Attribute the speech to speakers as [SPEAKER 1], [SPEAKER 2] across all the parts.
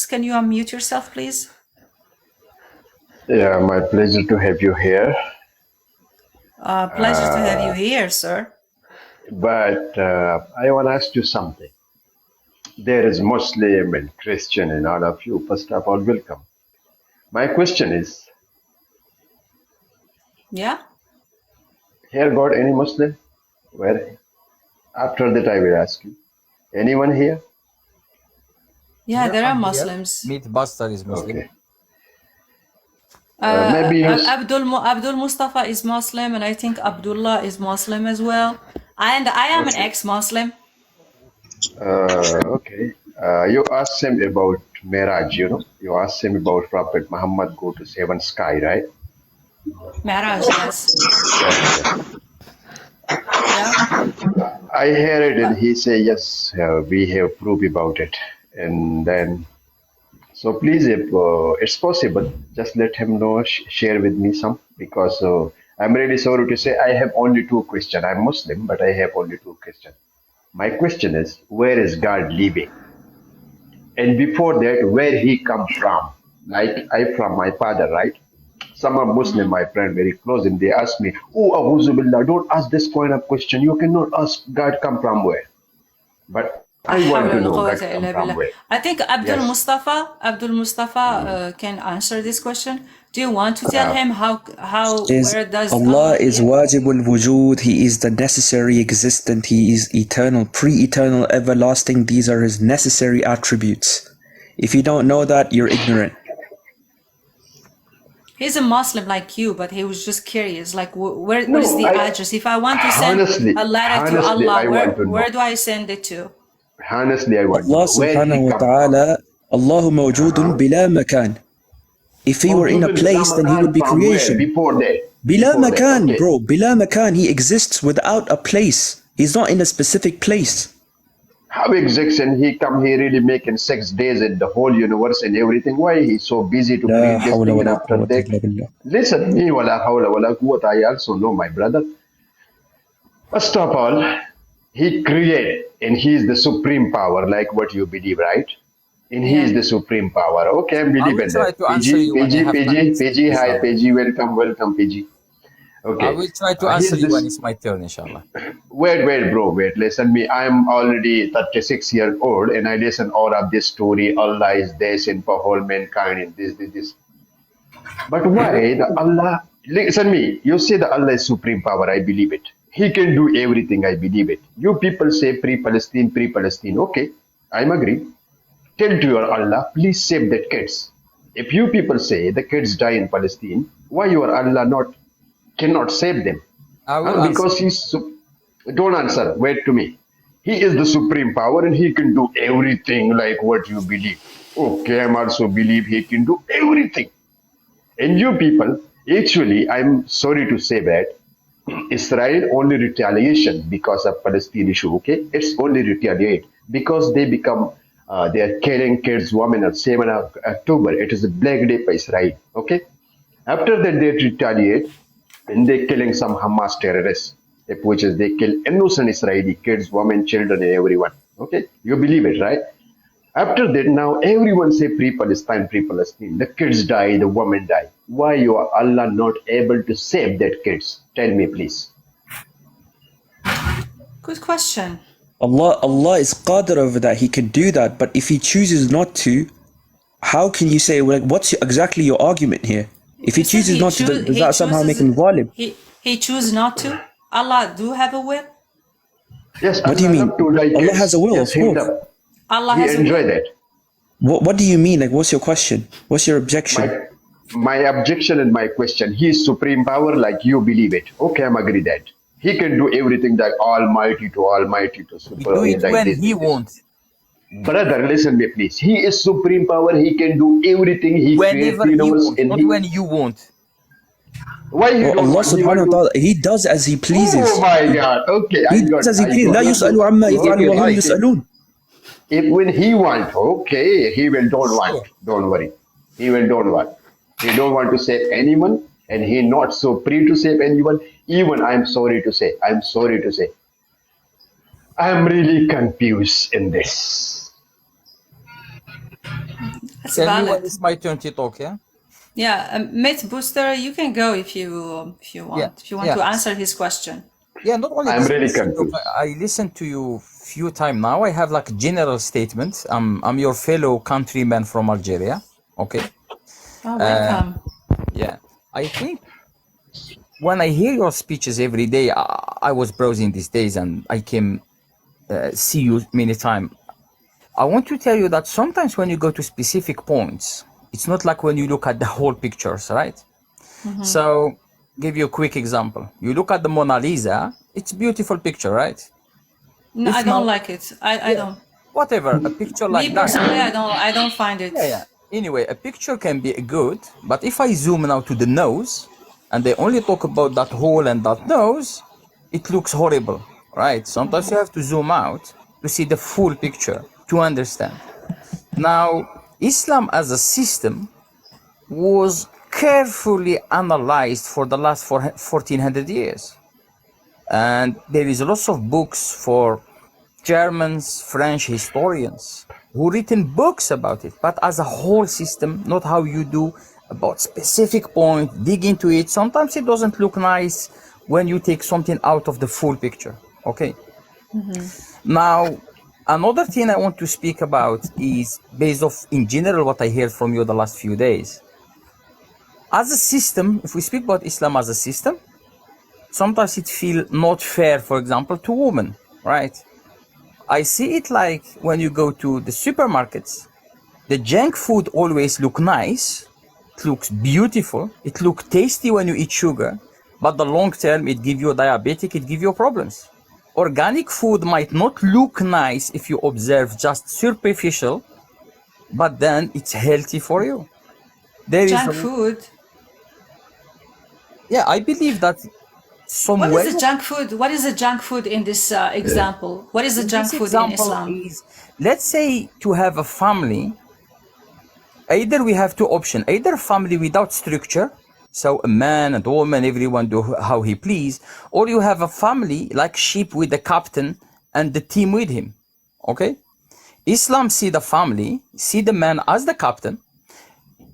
[SPEAKER 1] Alex, can you unmute yourself, please?
[SPEAKER 2] Yeah, my pleasure to have you here.
[SPEAKER 1] Pleasure to have you here, sir.
[SPEAKER 2] But I want to ask you something. There is Muslim and Christian and all of you. First of all, welcome. My question is,
[SPEAKER 1] Yeah?
[SPEAKER 2] here got any Muslim? Where? After that, I will ask you. Anyone here?
[SPEAKER 1] Yeah, there are
[SPEAKER 3] I'm here.
[SPEAKER 1] Muslims.
[SPEAKER 3] Meet Buster is Muslim.
[SPEAKER 2] Okay. Maybe you.
[SPEAKER 1] Abdul Mustafa is Muslim, and I think Abdullah is Muslim as well. And I am an
[SPEAKER 2] Okay.
[SPEAKER 1] ex-Muslim.
[SPEAKER 2] Okay. You asked him about Miraj, you know. You asked him about Prophet Muhammad go to seven sky, right?
[SPEAKER 1] Mi'raj, yes.
[SPEAKER 2] Yes, yes.
[SPEAKER 1] Yeah.
[SPEAKER 2] I heard it and he say, yes, we have proof about it. And then, so please, if it's possible, just let him know, share with me some, because I'm really sorry to say I have only two questions. I'm Muslim, but I have only two questions. My question is, where is God living? And before that, where he come from? Like I from my father, right? Some are Muslim, my friend, very close, and they ask me, oh, Auzu Billah, don't ask this kind of question. You cannot ask God come from where. But I want to know God come from where.
[SPEAKER 1] I think
[SPEAKER 2] Yes.
[SPEAKER 1] Abdul Mustafa can answer this question. Do you want to tell him
[SPEAKER 4] Is
[SPEAKER 1] where does
[SPEAKER 4] Allah
[SPEAKER 1] Allah
[SPEAKER 4] is
[SPEAKER 1] live?
[SPEAKER 4] wajibul wujud, He is the necessary existent, He is eternal, pre-eternal, everlasting. These are His necessary attributes. If you don't know that, you're ignorant.
[SPEAKER 1] He's a Muslim like you, but he was just curious. Like, what is
[SPEAKER 2] No,
[SPEAKER 1] the
[SPEAKER 2] I
[SPEAKER 1] address? If I want to send a letter to
[SPEAKER 2] honestly,
[SPEAKER 1] Allah,
[SPEAKER 2] I want to
[SPEAKER 1] where
[SPEAKER 2] know.
[SPEAKER 1] do I send it to?
[SPEAKER 2] Honestly, I want to
[SPEAKER 4] Allah
[SPEAKER 2] know where he
[SPEAKER 4] subhanahu wa
[SPEAKER 2] come from.
[SPEAKER 4] ta'ala, Allahu mawjudun bila makan. If He were in a
[SPEAKER 2] Mawjudun bila
[SPEAKER 4] place, then He would
[SPEAKER 2] makan
[SPEAKER 4] be
[SPEAKER 2] from where?
[SPEAKER 4] creation.
[SPEAKER 2] Before that.
[SPEAKER 4] Bila
[SPEAKER 2] Before that.
[SPEAKER 4] makan,
[SPEAKER 2] Okay.
[SPEAKER 4] bro. Bila makan. He exists without a place. He's not in a specific place.
[SPEAKER 2] How exaction he come here really making 6 days in the whole universe and everything? Why he's so busy to
[SPEAKER 4] لا
[SPEAKER 2] create this
[SPEAKER 4] حول
[SPEAKER 2] thing and
[SPEAKER 4] ولا
[SPEAKER 2] after
[SPEAKER 4] قوة
[SPEAKER 2] that?
[SPEAKER 4] إلا بالله.
[SPEAKER 2] Listen, me wala hawla wala quwwata. I also know my brother. First of all, he create and he is the supreme power, like what you believe, right? And he
[SPEAKER 1] Yeah.
[SPEAKER 2] is the supreme power. Okay, I'm
[SPEAKER 3] I will
[SPEAKER 2] believing
[SPEAKER 3] try
[SPEAKER 2] that.
[SPEAKER 3] to answer
[SPEAKER 2] PG,
[SPEAKER 3] you when I
[SPEAKER 2] PG,
[SPEAKER 3] have time
[SPEAKER 2] PG,
[SPEAKER 3] to speak,
[SPEAKER 2] PG, hi,
[SPEAKER 3] inshallah.
[SPEAKER 2] PG, welcome, welcome, PG.
[SPEAKER 3] I
[SPEAKER 2] Okay,
[SPEAKER 3] will try to answer
[SPEAKER 2] he's
[SPEAKER 3] you when
[SPEAKER 2] this.
[SPEAKER 3] it's my turn, inshallah.
[SPEAKER 2] Wait, bro, wait. Listen me. I'm already 36 years old, and I listen all of this story. Allah is this and for whole mankind and this. But why the Allah? Listen me. You say the Allah is supreme power. I believe it. He can do everything. I believe it. You people say pre-Palestine, pre-Palestine. Okay, I'm agree. Tell to your Allah, please save that kids. If you people say the kids die in Palestine, why your Allah not cannot save them?
[SPEAKER 3] I will
[SPEAKER 2] Huh?
[SPEAKER 3] answer.
[SPEAKER 2] Because don't answer. Wait to me. He is the supreme power and he can do everything like what you believe. Okay, I'm also believe he can do everything. And you people, actually, I'm sorry to say that Israel only retaliation because of Palestine issue. Okay, it's only retaliate because they become they are killing kids, women on 7th of October. It is a black day for Israel. Okay, after that they retaliate and they killing some Hamas terrorists, which is they kill innocent Israeli kids, women, children, and everyone. Okay, you believe it, right? After that, now everyone say pre-Palestine, pre-Palestine. The kids die, the women die. Why you are Allah not able to save that kids? Tell me, please.
[SPEAKER 1] Good question.
[SPEAKER 4] Allah is qadir over that. He can do that. But if He chooses not to, how can you say, well, what's exactly your argument here? If
[SPEAKER 1] You
[SPEAKER 4] He
[SPEAKER 1] said
[SPEAKER 4] chooses not to, does
[SPEAKER 1] he
[SPEAKER 4] that somehow make
[SPEAKER 1] chooses
[SPEAKER 4] Him zalim?
[SPEAKER 1] he choose not to. Allah do have a will.
[SPEAKER 2] Yes,
[SPEAKER 4] What do you
[SPEAKER 2] Allah
[SPEAKER 4] mean?
[SPEAKER 2] love to die
[SPEAKER 4] Allah has a
[SPEAKER 2] kids.
[SPEAKER 4] will,
[SPEAKER 2] Yes,
[SPEAKER 4] of
[SPEAKER 2] He
[SPEAKER 4] course.
[SPEAKER 2] love.
[SPEAKER 1] Allah
[SPEAKER 2] He
[SPEAKER 1] has a
[SPEAKER 2] enjoy
[SPEAKER 1] will.
[SPEAKER 2] that.
[SPEAKER 4] What do you mean? Like, what's your question? What's your objection?
[SPEAKER 2] My objection and my question. He is supreme power, like you believe it. Okay, I'm agree that He can do everything, like Almighty to
[SPEAKER 3] We
[SPEAKER 2] super
[SPEAKER 3] do it
[SPEAKER 2] like
[SPEAKER 3] when
[SPEAKER 2] this.
[SPEAKER 3] he wants,
[SPEAKER 2] Brother, listen me, please. He is supreme power. He can do everything. He creates
[SPEAKER 3] whenever
[SPEAKER 2] the
[SPEAKER 3] he
[SPEAKER 2] universe,
[SPEAKER 3] wants,
[SPEAKER 2] and
[SPEAKER 3] not
[SPEAKER 2] he.
[SPEAKER 3] when you want.
[SPEAKER 2] Why he
[SPEAKER 4] Well,
[SPEAKER 2] don't
[SPEAKER 4] Allah
[SPEAKER 2] want? He
[SPEAKER 4] subhanahu
[SPEAKER 2] want
[SPEAKER 4] wa
[SPEAKER 2] to.
[SPEAKER 4] ta'ala, He does as He
[SPEAKER 2] Oh
[SPEAKER 4] pleases.
[SPEAKER 2] my God. Okay,
[SPEAKER 4] He does as He
[SPEAKER 2] I
[SPEAKER 4] pleases.
[SPEAKER 2] got
[SPEAKER 4] لا
[SPEAKER 2] it.
[SPEAKER 4] يسأل عما يفعل
[SPEAKER 2] Okay,
[SPEAKER 4] وهم
[SPEAKER 2] like
[SPEAKER 4] يسألون.
[SPEAKER 2] if when he want, okay, he will don't want.
[SPEAKER 3] Sure.
[SPEAKER 2] Don't worry. He will don't want. He don't want to save anyone, and he not so free to save anyone. Even I'm sorry to say. I'm really confused in this.
[SPEAKER 1] That's
[SPEAKER 3] Tell me when
[SPEAKER 1] valid.
[SPEAKER 3] it's my turn to talk, yeah?
[SPEAKER 1] Yeah, Myth Booster, you can go if you
[SPEAKER 3] Yeah,
[SPEAKER 1] want. If you want
[SPEAKER 3] yeah.
[SPEAKER 1] to answer his question.
[SPEAKER 3] Yeah, not only
[SPEAKER 2] I'm
[SPEAKER 3] this,
[SPEAKER 2] really
[SPEAKER 3] listen, look,
[SPEAKER 2] confused.
[SPEAKER 3] I listened to you few times now. I have like a general statement. I'm your fellow countryman from Algeria. Okay.
[SPEAKER 1] Oh, welcome.
[SPEAKER 3] Yeah. I think when I hear your speeches every day, I was browsing these days and I came see you many times. I want to tell you that sometimes when you go to specific points, it's not like when you look at the whole pictures, right? So, give you a quick example. You look at the Mona Lisa, it's a beautiful picture, right?
[SPEAKER 1] No, I
[SPEAKER 3] If
[SPEAKER 1] don't
[SPEAKER 3] now,
[SPEAKER 1] like it. I
[SPEAKER 3] yeah,
[SPEAKER 1] don't.
[SPEAKER 3] whatever, a picture
[SPEAKER 1] Me
[SPEAKER 3] like that.
[SPEAKER 1] personally, I don't find it.
[SPEAKER 3] Yeah, yeah. Anyway, a picture can be good, but if I zoom now to the nose, and they only talk about that hole and that nose, it looks horrible, right? Sometimes you have to zoom out to see the full picture to understand. Now, Islam as a system was carefully analyzed for the last 1400 years. And there is lots of books for Germans, French historians who written books about it, but as a whole system, not how you do about specific point, dig into it. Sometimes it doesn't look nice when you take something out of the full picture. Okay. Now, another thing I want to speak about is based off in general what I heard from you the last few days. As a system, if we speak about Islam as a system, sometimes it feels not fair, for example, to women, right? I see it like when you go to the supermarkets, the junk food always look nice, it looks beautiful, it looks tasty when you eat sugar, but the long term it give you a diabetic, it give you problems. Organic food might not look nice if you observe just superficial, but then it's healthy for you. There is,
[SPEAKER 1] Junk food.
[SPEAKER 3] yeah, I believe that some
[SPEAKER 1] What is
[SPEAKER 3] way
[SPEAKER 1] the junk food? What is the junk food in this example? What is the
[SPEAKER 3] in
[SPEAKER 1] junk
[SPEAKER 3] this
[SPEAKER 1] food in
[SPEAKER 3] example
[SPEAKER 1] Islam?
[SPEAKER 3] is, let's say to have a family, either we have two options, either family without structure, so a man and a woman, everyone do how he please, or you have a family like sheep with the captain and the team with him. Okay? Islam see the family, see the man as the captain.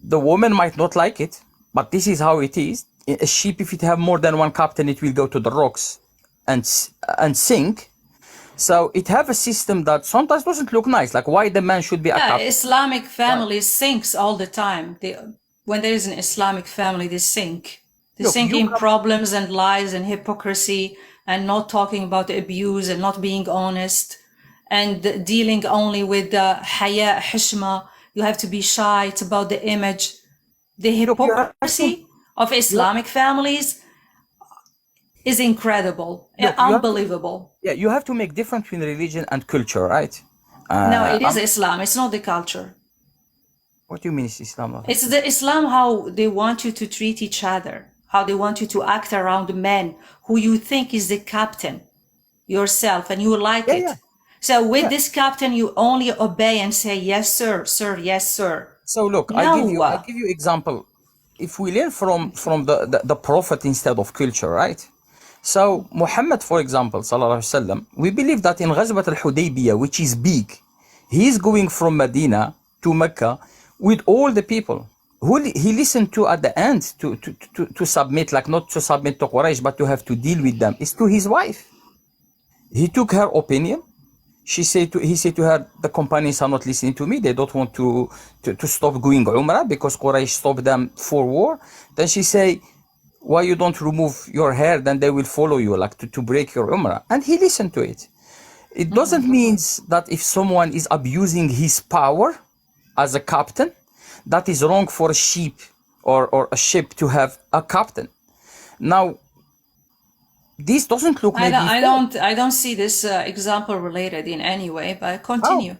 [SPEAKER 3] The woman might not like it, but this is how it is. A sheep, if it have more than one captain, it will go to the rocks and sink. So it have a system that sometimes doesn't look nice. Like why the man should be a
[SPEAKER 1] Yeah,
[SPEAKER 3] captain?
[SPEAKER 1] Islamic
[SPEAKER 3] Why?
[SPEAKER 1] families sinks all the time. When there is an Islamic family, they sink. They
[SPEAKER 3] Look,
[SPEAKER 1] sink
[SPEAKER 3] you
[SPEAKER 1] in
[SPEAKER 3] come.
[SPEAKER 1] problems and lies and hypocrisy and not talking about abuse and not being honest and dealing only with the haya, hishma. You have to be shy. It's about the image. The
[SPEAKER 3] Look, you have to.
[SPEAKER 1] hypocrisy of
[SPEAKER 3] You have,
[SPEAKER 1] Islamic families is incredible,
[SPEAKER 3] you have to.
[SPEAKER 1] unbelievable.
[SPEAKER 3] Yeah, you have to make difference between religion and culture, right?
[SPEAKER 1] No, it is
[SPEAKER 3] I'm.
[SPEAKER 1] Islam. It's not the culture.
[SPEAKER 3] What do you mean is Islam not a
[SPEAKER 1] It's
[SPEAKER 3] culture?
[SPEAKER 1] the Islam how they want you to treat each other, how they want you to act around men who you think is the captain yourself and you like
[SPEAKER 3] Yeah, yeah,
[SPEAKER 1] it. So with
[SPEAKER 3] yeah.
[SPEAKER 1] this captain, you only obey and say, yes, sir, sir, yes, sir.
[SPEAKER 3] So look, I
[SPEAKER 1] No.
[SPEAKER 3] give you example. If we learn from the prophet instead of culture, right? So Muhammad, for example, sallallahu alaihi wasallam, we believe that in Ghazwat al-Hudaybiyah, which is big, he is going from Medina to Mecca with all the people who he listened to at the end to submit, like not to submit to Quraysh, but to have to deal with them, is to his wife. He took her opinion. He said to her, the companions are not listening to me. They don't want to stop going Umrah because Quraysh stopped them for war. Then she say, why you don't remove your hair? Then they will follow you, like to break your Umrah. And he listened to it. It doesn't mean that if someone is abusing his power as a captain, that is wrong for a sheep or a ship to have a captain. Now, this doesn't look maybe fair.
[SPEAKER 1] I don't see this example related in any way, but
[SPEAKER 3] How?
[SPEAKER 1] continue.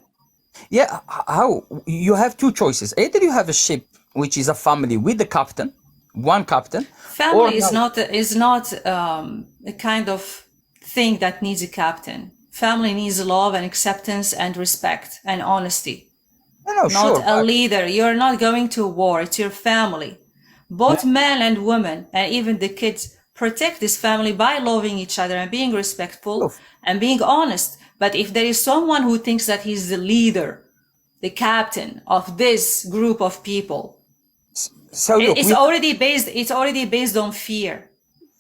[SPEAKER 3] Yeah, how? You have two choices. Either you have a ship, which is a family with the captain, one captain, or
[SPEAKER 1] Family
[SPEAKER 3] now.
[SPEAKER 1] is not a kind of thing that needs a captain. Family needs love and acceptance and respect and honesty.
[SPEAKER 3] No,
[SPEAKER 1] Not
[SPEAKER 3] sure,
[SPEAKER 1] a
[SPEAKER 3] but
[SPEAKER 1] leader. You're not going to war. It's your family. Both men and women and even the kids protect this family by loving each other and being respectful
[SPEAKER 3] look,
[SPEAKER 1] and being honest. But if there is someone who thinks that he's the leader the captain of this group of people,
[SPEAKER 3] So look,
[SPEAKER 1] it's already based on fear.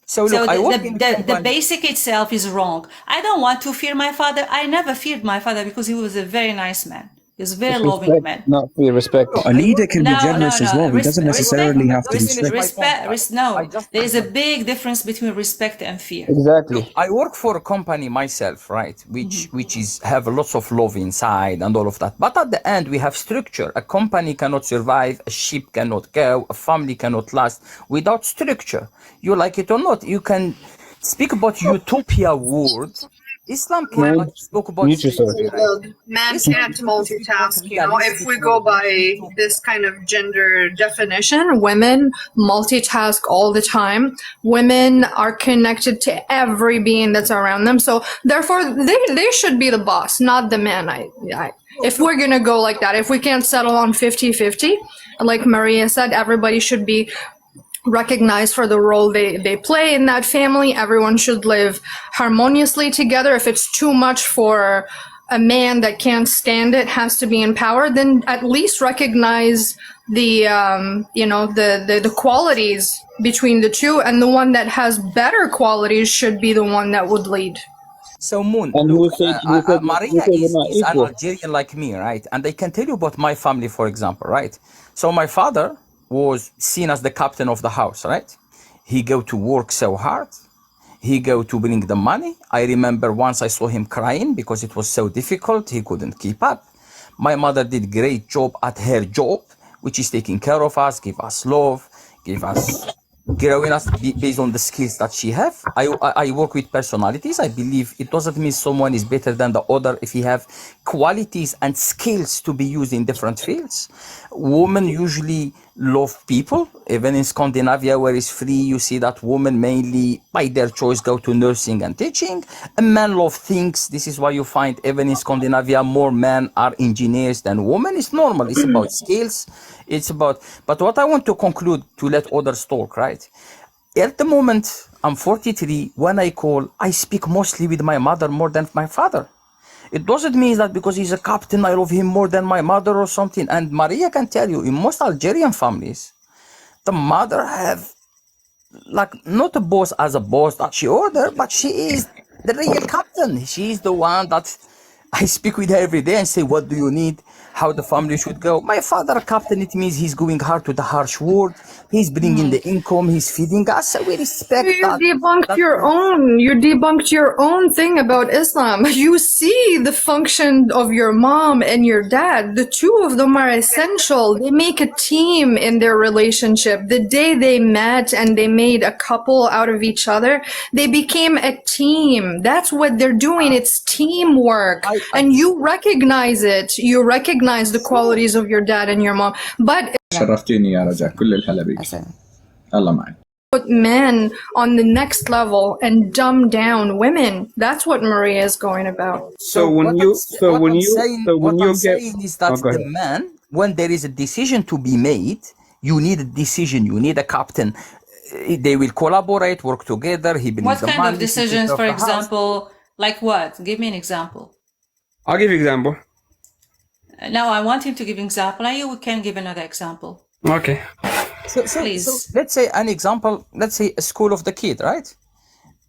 [SPEAKER 3] so
[SPEAKER 1] So
[SPEAKER 3] look, I work in a
[SPEAKER 1] the
[SPEAKER 3] company.
[SPEAKER 1] basic itself is wrong. I don't want to fear my father. I never feared my father because he was a very nice man. He was a very loving
[SPEAKER 5] Respect,
[SPEAKER 1] man.
[SPEAKER 5] not fear, respect.
[SPEAKER 4] A leader can be
[SPEAKER 1] No,
[SPEAKER 4] generous as well. He doesn't necessarily have to be
[SPEAKER 3] Just finish
[SPEAKER 4] strict.
[SPEAKER 3] my point, guys. I
[SPEAKER 1] No,
[SPEAKER 3] just
[SPEAKER 1] there is a big difference between respect and fear.
[SPEAKER 5] Exactly.
[SPEAKER 3] I work for a company myself, right? Which is have lots of love inside and all of that. But at the end, we have structure. A company cannot survive. A ship cannot go. A family cannot last without structure. You like it or not. You can speak about utopia world. Islam came
[SPEAKER 5] Man,
[SPEAKER 3] and spoke about
[SPEAKER 5] mute yourself.
[SPEAKER 3] slavery, right?
[SPEAKER 6] World. Men
[SPEAKER 3] Islam
[SPEAKER 6] can't
[SPEAKER 3] came to speak about
[SPEAKER 6] multitask. You know, if
[SPEAKER 3] realistic
[SPEAKER 6] we go
[SPEAKER 3] world, not
[SPEAKER 6] by
[SPEAKER 3] utopia.
[SPEAKER 6] this kind of gender definition, women multitask all the time. Women are connected to every being that's around them. So therefore, they should be the boss, not the man. If we're going to go like that, if we can't settle on 50-50, like Maria said, everybody should be recognized for the role they play in that family. Everyone should live harmoniously together. If it's too much for a man that can't stand it, has to be in power, then at least recognize the the qualities between the two, and the one that has better qualities should be the one that would lead.
[SPEAKER 3] So Moon,
[SPEAKER 5] And
[SPEAKER 3] look,
[SPEAKER 5] who said
[SPEAKER 3] Maria
[SPEAKER 5] we're not
[SPEAKER 3] is an
[SPEAKER 5] equal?
[SPEAKER 3] Algerian like me, right? And I can tell you about my family, for example, right? So my father was seen as the captain of the house, right? He go to work so hard. He go to bring the money. I remember once I saw him crying because it was so difficult. He couldn't keep up. My mother did great job at her job, which is taking care of us, give us love, give us growing us based on the skills that she have. I work with personalities. I believe it doesn't mean someone is better than the other if he have qualities and skills to be used in different fields. Women usually love people. Even in Scandinavia, where it's free, you see that women mainly by their choice go to nursing and teaching. And men love things. This is why you find even in Scandinavia more men are engineers than women. It's normal. It's about skills. It's about, but what I want to conclude to let others talk, right? At the moment, I'm 43. When I call, I speak mostly with my mother more than my father. It doesn't mean that because he's a captain, I love him more than my mother or something. And Maria can tell you, in most Algerian families, the mother have like not a boss as a boss that she order, but she is the real captain. She is the one that I speak with her every day and say, what do you need? How the family should go. My father, captain, it means he's going hard to the harsh world. He's bringing the income. He's feeding us. So we respect
[SPEAKER 6] You
[SPEAKER 3] that.
[SPEAKER 6] debunked your own thing about Islam. You see the function of your mom and your dad. The two of them are essential. They make a team in their relationship. The day they met and they made a couple out of each other, they became a team. That's what they're doing. It's teamwork. And you recognize it. You recognize the qualities of your dad and your mom. But
[SPEAKER 7] شرفتيني يا رجاء كل الهلا بيك الله معك
[SPEAKER 6] put men on the next level and dumb down women. That's what Maria is going about.
[SPEAKER 7] So when you
[SPEAKER 3] saying is that
[SPEAKER 7] go
[SPEAKER 3] the
[SPEAKER 7] ahead.
[SPEAKER 3] man, when there is a decision to be made, you need a decision, you need a captain. They will collaborate, work together. He brings
[SPEAKER 1] What
[SPEAKER 3] the
[SPEAKER 1] kind
[SPEAKER 3] money,
[SPEAKER 1] of
[SPEAKER 3] he takes
[SPEAKER 1] decisions,
[SPEAKER 3] care of
[SPEAKER 1] for
[SPEAKER 3] the house.
[SPEAKER 1] example? Like what? Give me an example.
[SPEAKER 7] I'll give you an example.
[SPEAKER 1] No, I want him to give an example. And you can give another example.
[SPEAKER 7] Okay.
[SPEAKER 3] So
[SPEAKER 1] Please.
[SPEAKER 3] let's say an example, let's say a school of the kid, right?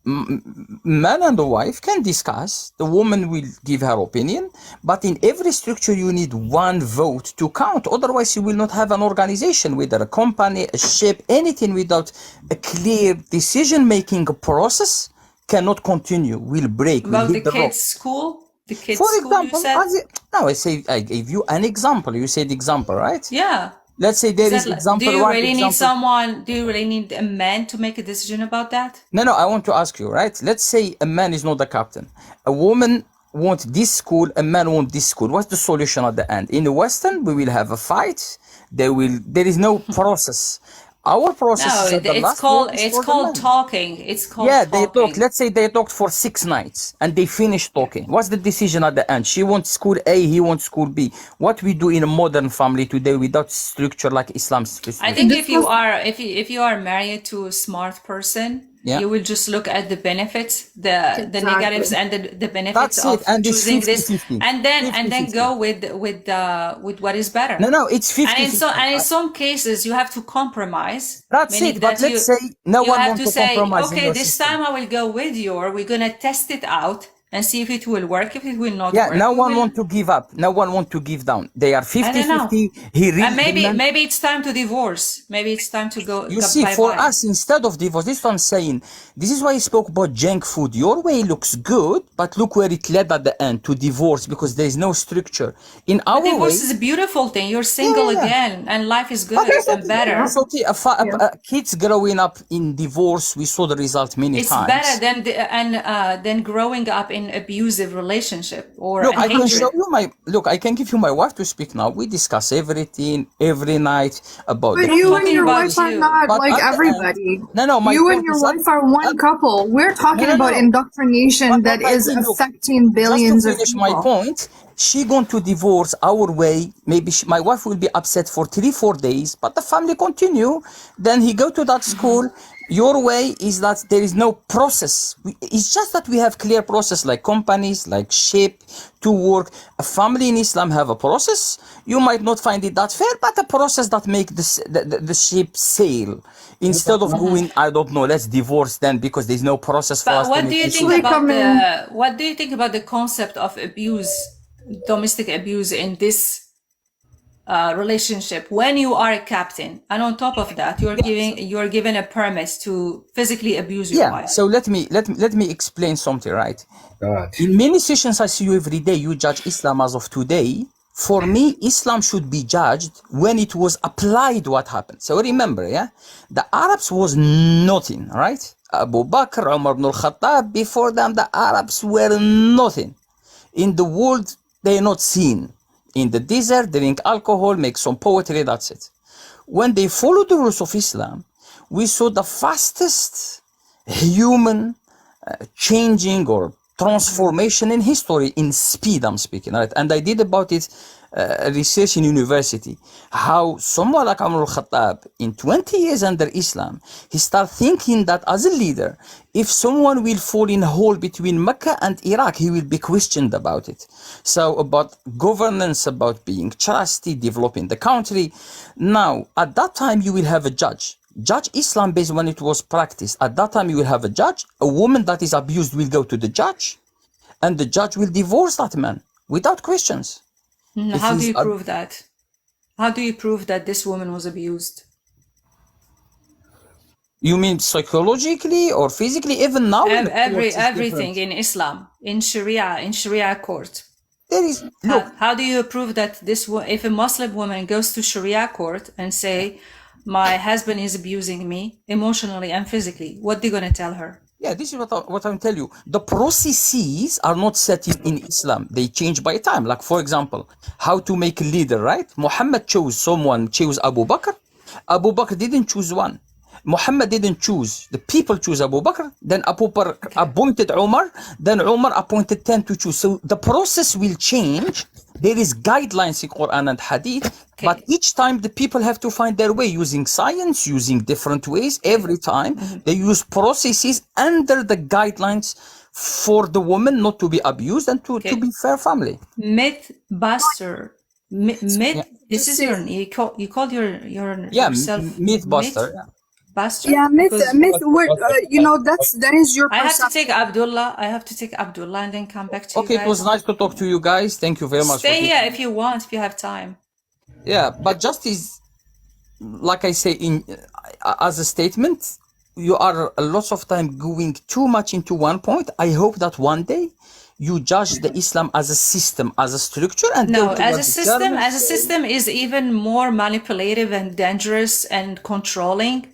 [SPEAKER 3] Man and the wife can discuss, the woman will give her opinion, but in every structure you need one vote to count. Otherwise you will not have an organization, whether a company, a ship, anything without a clear decision-making process cannot continue, will break, will
[SPEAKER 1] About the
[SPEAKER 3] hit the rock.
[SPEAKER 1] kids' school? The kids'
[SPEAKER 3] For
[SPEAKER 1] school, you
[SPEAKER 3] example,
[SPEAKER 1] said?
[SPEAKER 3] I gave you an example. You said example, right?
[SPEAKER 1] Yeah.
[SPEAKER 3] Let's say there is example
[SPEAKER 1] do you
[SPEAKER 3] one.
[SPEAKER 1] really need
[SPEAKER 3] example.
[SPEAKER 1] do you really need a man to make a decision about that?
[SPEAKER 3] No, I want to ask you, right? Let's say a man is not the captain. A woman wants this school, a man wants this school. What's the solution at the end? In the Western, we will have a fight. There is no process. Our process
[SPEAKER 1] No,
[SPEAKER 3] is at the
[SPEAKER 1] it's
[SPEAKER 3] last
[SPEAKER 1] called
[SPEAKER 3] word is
[SPEAKER 1] it's
[SPEAKER 3] for the
[SPEAKER 1] called
[SPEAKER 3] man.
[SPEAKER 1] talking. It's called
[SPEAKER 3] Yeah,
[SPEAKER 1] talking.
[SPEAKER 3] they talked. Let's say they talked for 6 nights and they finished talking. What's the decision at the end? She wants school A, he wants school B. What we do in a modern family today without structure like Islam's.
[SPEAKER 1] I think if you are married to a smart person,
[SPEAKER 3] Yeah.
[SPEAKER 1] You will just look at the benefits, the negatives and the benefits
[SPEAKER 3] That's
[SPEAKER 1] of
[SPEAKER 3] it. And it's
[SPEAKER 1] choosing this,
[SPEAKER 3] 50-50.
[SPEAKER 1] and then
[SPEAKER 3] 50-50.
[SPEAKER 1] go with what is better.
[SPEAKER 3] No, it's 50-50.
[SPEAKER 1] And in some cases you have to compromise.
[SPEAKER 3] That's
[SPEAKER 1] meaning
[SPEAKER 3] it. But
[SPEAKER 1] that
[SPEAKER 3] let's say no
[SPEAKER 1] you
[SPEAKER 3] one
[SPEAKER 1] have
[SPEAKER 3] wants
[SPEAKER 1] to
[SPEAKER 3] to
[SPEAKER 1] say,
[SPEAKER 3] compromise in
[SPEAKER 1] okay,
[SPEAKER 3] your
[SPEAKER 1] this
[SPEAKER 3] system.
[SPEAKER 1] time I will go with you, or we're gonna test it out and see if it will work. If it will not
[SPEAKER 3] Yeah,
[SPEAKER 1] work,
[SPEAKER 3] no
[SPEAKER 1] we
[SPEAKER 3] one
[SPEAKER 1] will-
[SPEAKER 3] want to give up. No one want to give down. They are 50-50. He really,
[SPEAKER 1] And
[SPEAKER 3] the man-
[SPEAKER 1] maybe it's time to divorce. Maybe it's time to go.
[SPEAKER 3] You see, for us, instead of divorce, this is what I'm saying. This is why I spoke about junk food. Your way looks good, but look where it led at the end, to divorce, because there is no structure. In our way,
[SPEAKER 1] divorce is a beautiful thing. You're single again, and life is good and better.
[SPEAKER 3] That's okay. Kids growing up in divorce, we saw the result many
[SPEAKER 1] It's
[SPEAKER 3] times.
[SPEAKER 1] better than growing up in abusive relationship or
[SPEAKER 3] Look, I can
[SPEAKER 1] hatred.
[SPEAKER 3] show you I can give you my wife to speak now. We discuss everything every night about
[SPEAKER 6] But
[SPEAKER 3] the
[SPEAKER 6] you
[SPEAKER 3] kids.
[SPEAKER 6] and your
[SPEAKER 1] about
[SPEAKER 6] wife are
[SPEAKER 1] you.
[SPEAKER 6] not
[SPEAKER 3] But
[SPEAKER 6] like
[SPEAKER 3] at the end-
[SPEAKER 6] everybody.
[SPEAKER 3] No, my
[SPEAKER 6] You and
[SPEAKER 3] point
[SPEAKER 6] your
[SPEAKER 3] is
[SPEAKER 6] wife are one couple. We're talking
[SPEAKER 3] No, no,
[SPEAKER 6] about
[SPEAKER 3] no.
[SPEAKER 6] indoctrination
[SPEAKER 3] But
[SPEAKER 6] that
[SPEAKER 3] I
[SPEAKER 6] is
[SPEAKER 3] think, look,
[SPEAKER 6] affecting billions
[SPEAKER 3] just to
[SPEAKER 6] of
[SPEAKER 3] finish
[SPEAKER 6] people.
[SPEAKER 3] my point, she going to divorce our way. Maybe my wife will be upset for 3-4 days, but the family continue. Then he go to that school. Your way is that there is no process. It's just that we have clear process, like companies, like ship to work. A family in Islam have a process. You might not find it that fair, but a process that make the ship sail. Instead of going, I don't know, let's divorce then because there's no process for us.
[SPEAKER 1] But what do you think
[SPEAKER 6] Usually
[SPEAKER 1] about
[SPEAKER 6] come
[SPEAKER 1] what do you think about the concept of abuse, domestic abuse in this relationship when you are a captain, and on top of that you're given a permit to physically abuse your wife?
[SPEAKER 3] So let me explain something, right? In many sessions I see you every day, you judge Islam as of today. For me, Islam should be judged when it was applied, what happened. So remember, the Arabs was nothing, right? Abu Bakr, Umar ibn al-Khattab, before them the Arabs were nothing. In the world, they're not seen. In the desert, drink alcohol, make some poetry, that's it. When they followed the rules of Islam, we saw the fastest human changing or transformation in history, in speed I'm speaking, right? And I did about it research in university, how someone like Umar al-Khattab in 20 years under Islam, he started thinking that as a leader, if someone will fall in a hole between Mecca and Iraq, he will be questioned about it. So about governance, about being trusty, developing the country. Now, at that time, you will have a judge Islam based when it was practiced. At that time, you will have a judge. A woman that is abused will go to the judge, and the judge will divorce that man without questions.
[SPEAKER 1] How do you prove that? How do you prove that this woman was abused?
[SPEAKER 3] You mean psychologically or physically? Even now,
[SPEAKER 1] Everything in Islam, in Sharia court.
[SPEAKER 3] There is look.
[SPEAKER 1] How do you prove that if a Muslim woman goes to Sharia court and say, my husband is abusing me emotionally and physically, what are they going to tell her?
[SPEAKER 3] Yeah, this is what I'm telling you. The processes are not set in Islam. They change by time. Like, for example, how to make a leader, right? Muhammad chose Abu Bakr. Abu Bakr didn't choose one. Muhammad didn't choose. The people choose Abu Bakr. Then Abu Bakr appointed Umar. Then Umar appointed 10 to choose. So the process will change. There is guidelines in Quran and Hadith, but each time the people have to find their way using science, using different ways. Every time they use processes under the guidelines for the woman not to be abused and to be fair family.
[SPEAKER 1] Mythbuster. This is you called yourself
[SPEAKER 3] Mythbuster.
[SPEAKER 1] Buster?
[SPEAKER 6] Yeah, myth. That is your perception.
[SPEAKER 1] I have to take Abdullah and then come back to you
[SPEAKER 3] Okay,
[SPEAKER 1] guys.
[SPEAKER 3] it was nice to talk to you guys. Thank you very much.
[SPEAKER 1] Stay here if you want, if you have time.
[SPEAKER 3] Yeah, but just like I say as a statement, you are a lot of time going too much into one point. I hope that one day you judge the Islam as a system, as a structure, and
[SPEAKER 1] as a system is even more manipulative and dangerous and controlling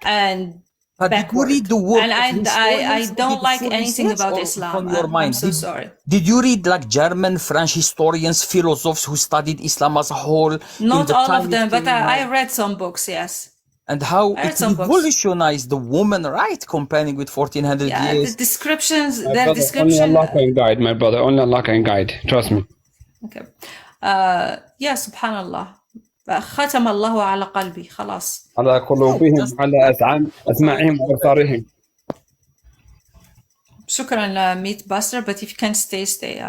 [SPEAKER 1] and backward. And I don't like anything about Islam. I'm so sorry.
[SPEAKER 3] Did you read like German, French historians, philosophers who studied Islam as a whole?
[SPEAKER 1] Not all of them, but I read some books, yes.
[SPEAKER 3] And how it revolutionized the woman, right? Comparing with 1400 years.
[SPEAKER 1] The descriptions,
[SPEAKER 5] Only Allah can guide, my brother. Only Allah can guide. Trust me.
[SPEAKER 1] Okay. Subhanallah. ختم الله على قلبي خلاص.
[SPEAKER 5] على قلوبهم على أسماعهم وأبصارهم.
[SPEAKER 1] شكرا Meat Buster, but if you can stay.